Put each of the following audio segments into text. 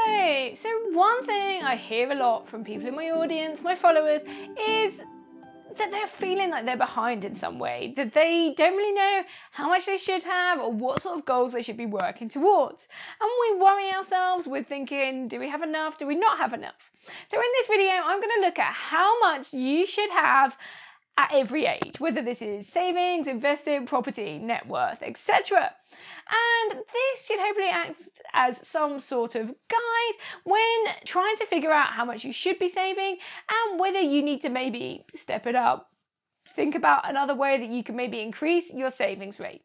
Hello! So one thing I hear a lot from people in my audience, my followers, is that they're feeling like they're behind in some way, that they don't really know how much they should have or what sort of goals they should be working towards. And we worry ourselves with thinking, do we have enough? Do we not have enough? So in this video, I'm going to look at how much you should have at every age, whether this is savings, investing, property, net worth, etc. And this should hopefully act as some sort of guide when trying to figure out how much you should be saving and whether you need to maybe step it up. Think about another way that you can maybe increase your savings rate.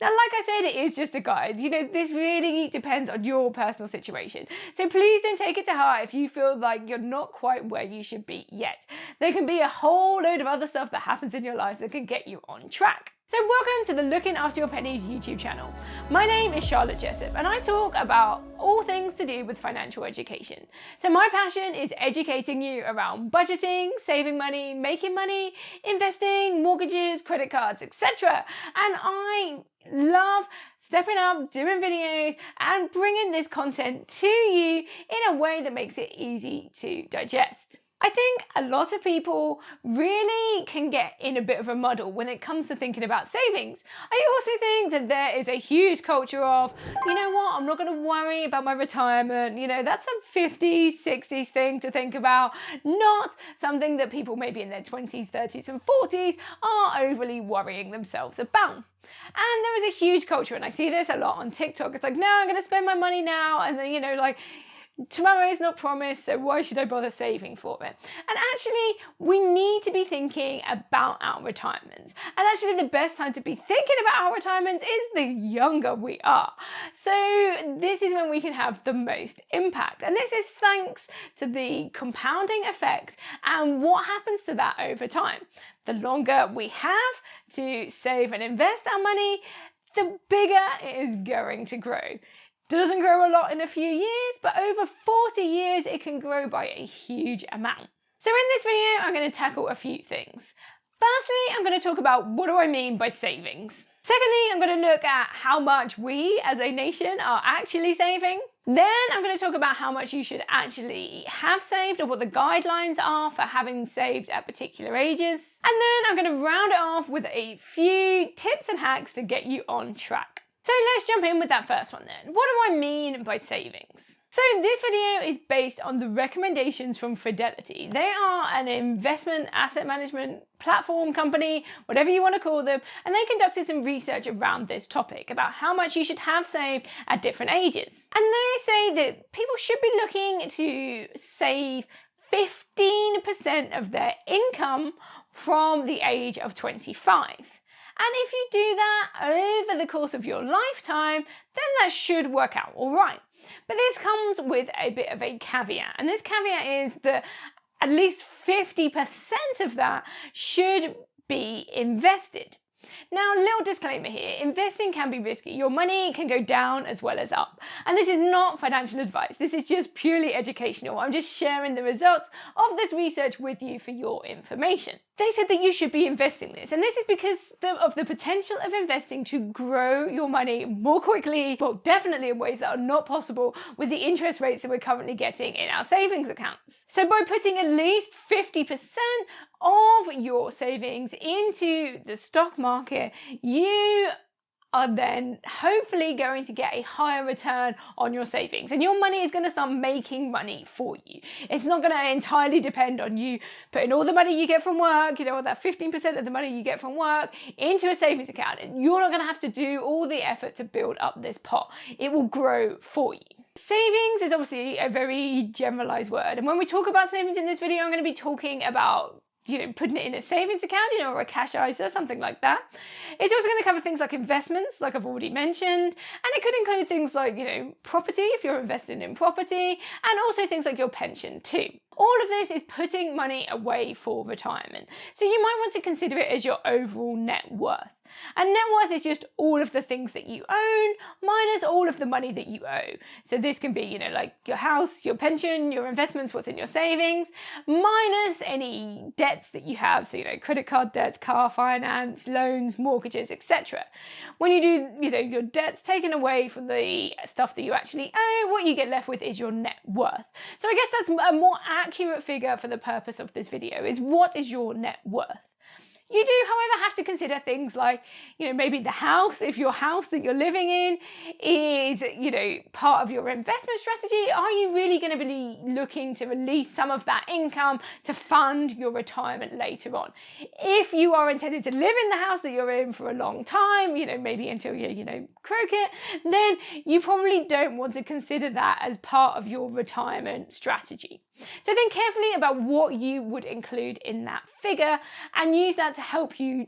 Now, like I said, it is just a guide. This really depends on your personal situation. So please don't take it to heart if you feel like you're not quite where you should be yet. There can be a whole load of other stuff that happens in your life that can get you on track. So welcome to the Looking After Your Pennies YouTube channel. My name is Charlotte Jessup and I talk about all things to do with financial education. So my passion is educating you around budgeting, saving money, making money, investing, mortgages, credit cards, etc. And I love stepping up, doing videos and bringing this content to you in a way that makes it easy to digest. I think a lot of people really can get in a bit of a muddle when it comes to thinking about savings. I also think that there is a huge culture of, you know what, I'm not going to worry about my retirement. That's a 50s, 60s thing to think about, not something that people maybe in their 20s, 30s and 40s are overly worrying themselves about. And there is a huge culture, and I see this a lot on TikTok. It's like, no, I'm going to spend my money now. And then, tomorrow is not promised, so why should I bother saving for it? And actually, we need to be thinking about our retirements. And actually, the best time to be thinking about our retirements is the younger we are. So this is when we can have the most impact. And this is thanks to the compounding effect and what happens to that over time. The longer we have to save and invest our money, the bigger it is going to grow. Doesn't grow a lot in a few years, but over 40 years, it can grow by a huge amount. So in this video, I'm going to tackle a few things. Firstly, I'm going to talk about what do I mean by savings. Secondly, I'm going to look at how much we as a nation are actually saving. Then I'm going to talk about how much you should actually have saved or what the guidelines are for having saved at particular ages. And then I'm going to round it off with a few tips and hacks to get you on track. So let's jump in with that first one then. What do I mean by savings? So this video is based on the recommendations from Fidelity. They are an investment asset management platform company, whatever you want to call them, and they conducted some research around this topic about how much you should have saved at different ages. And they say that people should be looking to save 15% of their income from the age of 25. And if you do that over the course of your lifetime, then that should work out all right. But this comes with a bit of a caveat. And this caveat is that at least 50% of that should be invested. Now, little disclaimer here, investing can be risky. Your money can go down as well as up. And this is not financial advice. This is just purely educational. I'm just sharing the results of this research with you for your information. They said that you should be investing this. And this is because of the potential of investing to grow your money more quickly, well, definitely in ways that are not possible with the interest rates that we're currently getting in our savings accounts. So by putting at least 50% of your savings into the stock market, you are then hopefully going to get a higher return on your savings, and your money is going to start making money for you. It's not going to entirely depend on you putting all the money you get from work, that 15% of the money you get from work into a savings account. You're not going to have to do all the effort to build up this pot. It will grow for you. Savings is obviously a very generalized word, and when we talk about savings in this video, I'm going to be talking about putting it in a savings account, or a cash ISA, something like that. It's also going to cover things like investments, like I've already mentioned, and it could include things like, property, if you're investing in property, and also things like your pension too. All of this is putting money away for retirement. So you might want to consider it as your overall net worth. And net worth is just all of the things that you own minus all of the money that you owe. So this can be, like your house, your pension, your investments, what's in your savings, minus any debts that you have. So, credit card debts, car finance, loans, mortgages, etc. When you do, your debts taken away from the stuff that you actually owe, what you get left with is your net worth. So I guess that's a more accurate figure for the purpose of this video, is what is your net worth? You do, however, have to consider things like, maybe the house. If your house that you're living in is, part of your investment strategy, are you really going to be looking to release some of that income to fund your retirement later on? If you are intended to live in the house that you're in for a long time, maybe until you, croak it, then you probably don't want to consider that as part of your retirement strategy. So think carefully about what you would include in that figure and use that to help you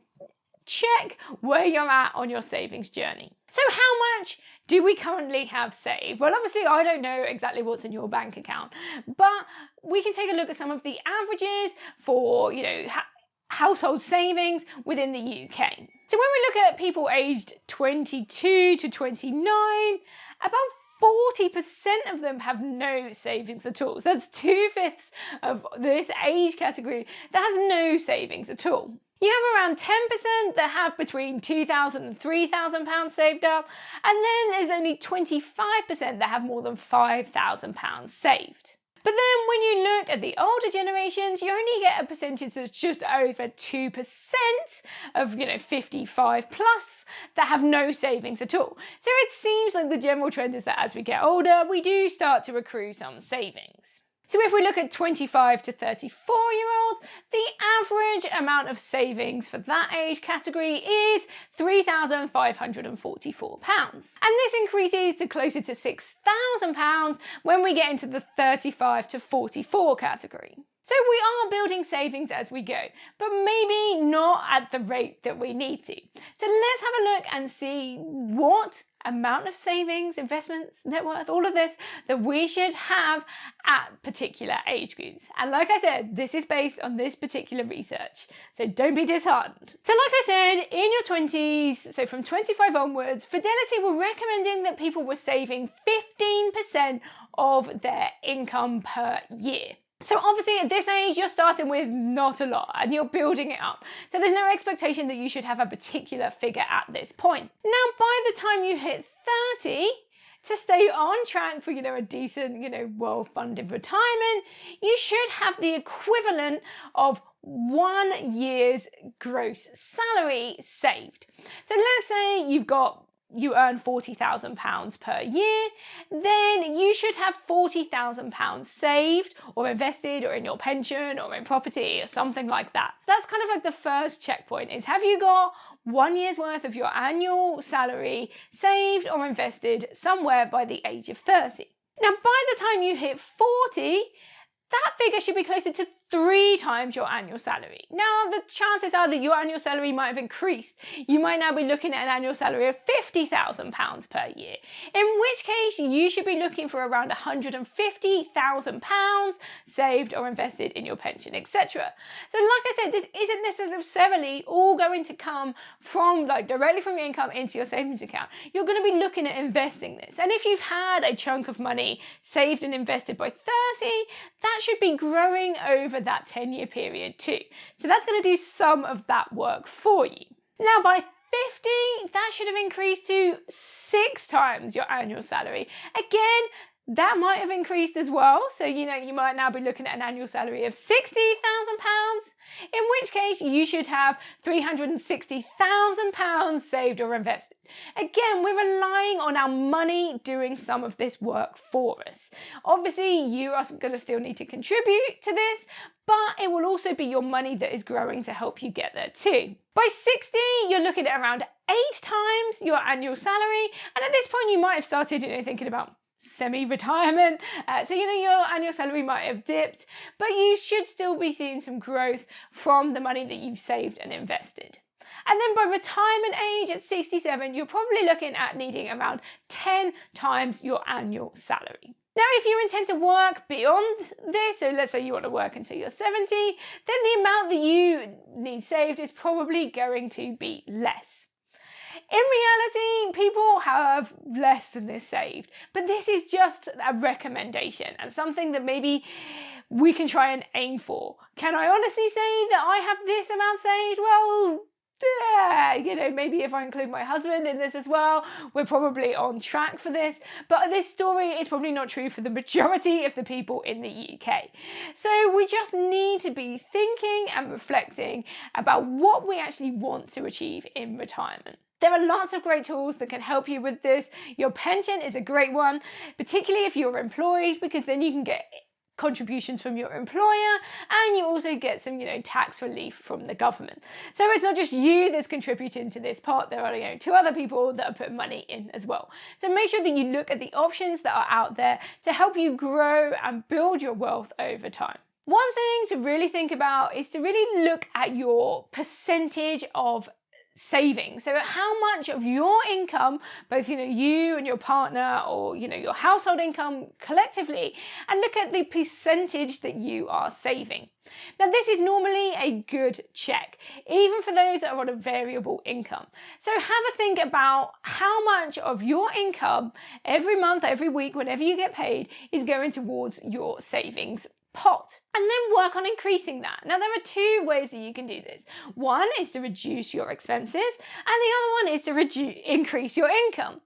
check where you're at on your savings journey. So how much do we currently have saved? Well, obviously I don't know exactly what's in your bank account, but we can take a look at some of the averages for, household savings within the UK. So when we look at people aged 22 to 29, about 40% of them have no savings at all. So that's 2/5 of this age category that has no savings at all. You have around 10% that have between £2,000 and £3,000 saved up, and then there's only 25% that have more than £5,000 saved. But then when you look at the older generations, you only get a percentage that's just over 2% of, 55 plus that have no savings at all. So it seems like the general trend is that as we get older, we do start to accrue some savings. So if we look at 25 to 34-year-olds, the average amount of savings for that age category is £3,544. And this increases to closer to £6,000 when we get into the 35 to 44 category. So we are building savings as we go, but maybe not at the rate that we need to. So let's have a look and see what amount of savings, investments, net worth, all of this that we should have at particular age groups. And like I said, this is based on this particular research, so don't be disheartened. So like I said, in your 20s, so from 25 onwards, Fidelity were recommending that people were saving 15% of their income per year. So obviously at this age, you're starting with not a lot and you're building it up. So there's no expectation that you should have a particular figure at this point. Now, by the time you hit 30, to stay on track for, a decent, well-funded retirement, you should have the equivalent of 1 year's gross salary saved. So let's say you earn £40,000 per year, then you should have £40,000 saved or invested or in your pension or in property or something like that. That's kind of like the first checkpoint, is have you got 1 year's worth of your annual salary saved or invested somewhere by the age of 30. Now, by the time you hit 40, that figure should be closer to 3 times your annual salary. Now, the chances are that your annual salary might have increased. You might now be looking at an annual salary of £50,000 per year, in which case you should be looking for around £150,000 saved or invested in your pension, etc. So like I said, this isn't necessarily all going to come from directly from your income into your savings account. You're going to be looking at investing this. And if you've had a chunk of money saved and invested by 30, that should be growing over that 10-year period too. So that's going to do some of that work for you. Now by 50, that should have increased to 6 times your annual salary. Again, that might have increased as well. So, you might now be looking at an annual salary of £60,000, in which case you should have £360,000 saved or invested. Again, we're relying on our money doing some of this work for us. Obviously, you are going to still need to contribute to this, but it will also be your money that is growing to help you get there too. By 60, you're looking at around 8 times your annual salary. And at this point, you might have started, thinking about semi-retirement. So, your annual salary might have dipped, but you should still be seeing some growth from the money that you've saved and invested. And then by retirement age at 67, you're probably looking at needing around 10 times your annual salary. Now, if you intend to work beyond this, so let's say you want to work until you're 70, then the amount that you need saved is probably going to be less. In reality, people have less than this saved, but this is just a recommendation and something that maybe we can try and aim for. Can I honestly say that I have this amount saved? Well, yeah, you know, maybe if I include my husband in this as well, we're probably on track for this. But this story is probably not true for the majority of the people in the UK. So we just need to be thinking and reflecting about what we actually want to achieve in retirement. There are lots of great tools that can help you with this. Your pension is a great one, particularly if you're employed, because then you can get contributions from your employer and you also get some, tax relief from the government. So it's not just you that's contributing to this pot, there are, 2 other people that are putting money in as well. So make sure that you look at the options that are out there to help you grow and build your wealth over time. One thing to really think about is to really look at your percentage of savings. So how much of your income, both you and your partner, or your household income collectively, and look at the percentage that you are saving. Now this is normally a good check, even for those that are on a variable income. So have a think about how much of your income every month, every week, whenever you get paid, is going towards your savings pot, and then work on increasing that. Now there are 2 ways that you can do this. One is to reduce your expenses, and the other one is to increase your income.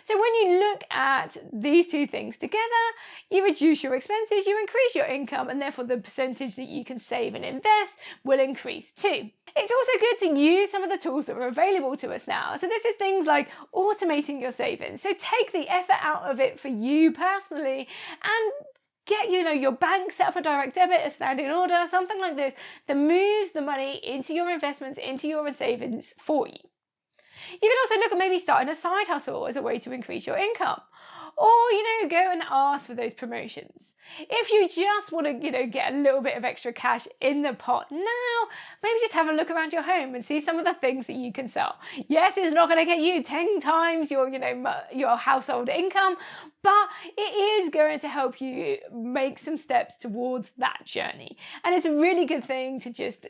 So when you look at these 2 things together, you reduce your expenses, you increase your income, and therefore the percentage that you can save and invest will increase too. It's also good to use some of the tools that are available to us now. So this is things like automating your savings. So take the effort out of it for you personally and get your bank set up a direct debit, a standing order, something like this that moves the money into your investments, into your savings for you. You can also look at maybe starting a side hustle as a way to increase your income, or go and ask for those promotions. If you just want to get a little bit of extra cash in the pot now, maybe just have a look around your home and see some of the things that you can sell. Yes, it's not going to get you 10 times your household income, but it is going to help you make some steps towards that journey. And it's a really good thing to just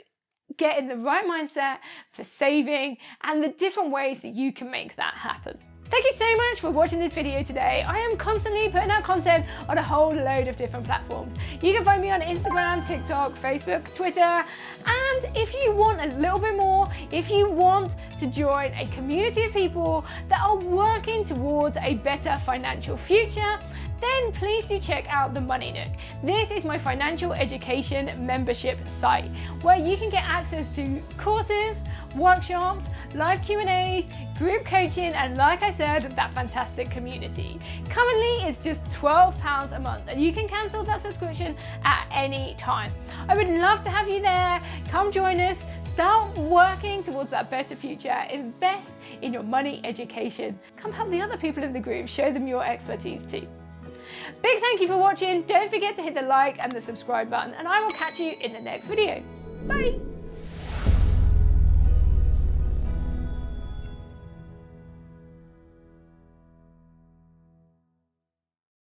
get in the right mindset for saving and the different ways that you can make that happen. Thank you so much for watching this video today. I am constantly putting out content on a whole load of different platforms. You can find me on Instagram, TikTok, Facebook, Twitter, and if you want a little bit more, if you want to join a community of people that are working towards a better financial future, then please do check out the Money Nook. This is my financial education membership site where you can get access to courses, workshops, live Q&As, group coaching, and like I said, that fantastic community. Currently, it's just £12 a month, and you can cancel that subscription at any time. I would love to have you there. Come join us. Start working towards that better future. Invest in your money education. Come help the other people in the group. Show them your expertise too. Big thank you for watching. Don't forget to hit the like and the subscribe button, and I will catch you in the next video. Bye.